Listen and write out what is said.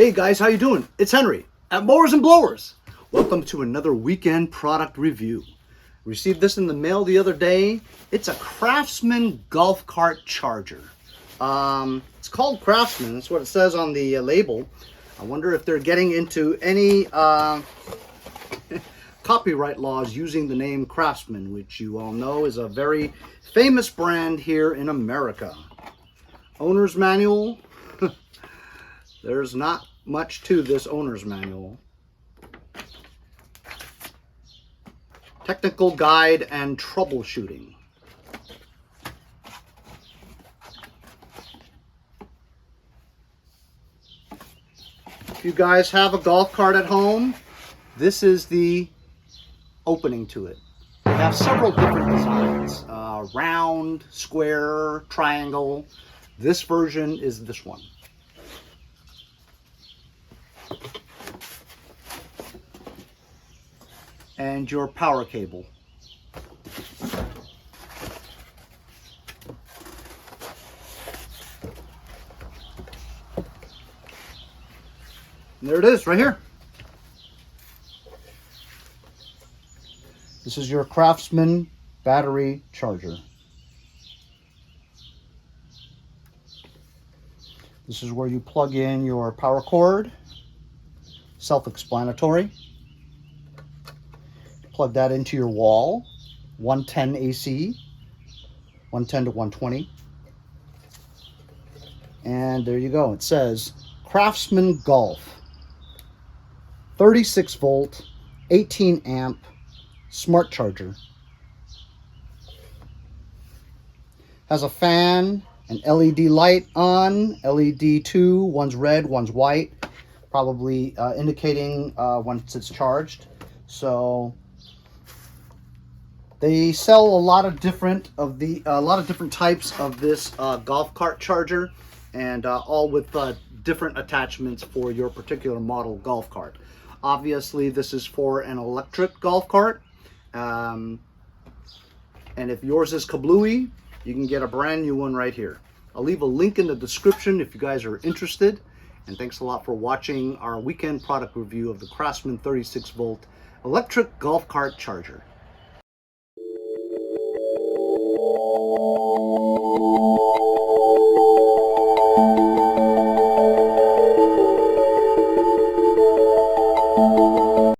Hey guys, how you doing? It's Henry at Mowers and Blowers. Welcome to another weekend product review. Received this in the mail the other day. It's a Craftsman golf cart charger. It's called Craftsman. That's what it says on the label. I wonder if they're getting into any copyright laws using the name Craftsman, which you all know is a very famous brand here in America. Owner's manual. There's not much to this owner's manual. Technical guide and troubleshooting. If you guys have a golf cart at home, this is the opening to it. We have several different designs. Round, square, triangle. This version is this one. And your power cable. And there it is, right here. This is your Craftsman battery charger. This is where you plug in your power cord. Self-explanatory. Plug that into your wall, 110 AC, 110 to 120. And there you go. It says Craftsman Golf, 36 volt, 18 amp, smart charger. Has a fan, an LED light on, LED 2, one's red, one's white, probably indicating once it's charged. So they sell a lot of different types of this golf cart charger, and all with different attachments for your particular model golf cart. Obviously, this is for an electric golf cart, and if yours is kablooey, you can get a brand new one right here. I'll leave a link in the description if you guys are interested. And thanks a lot for watching our weekend product review of the Craftsman 36 volt electric golf cart charger.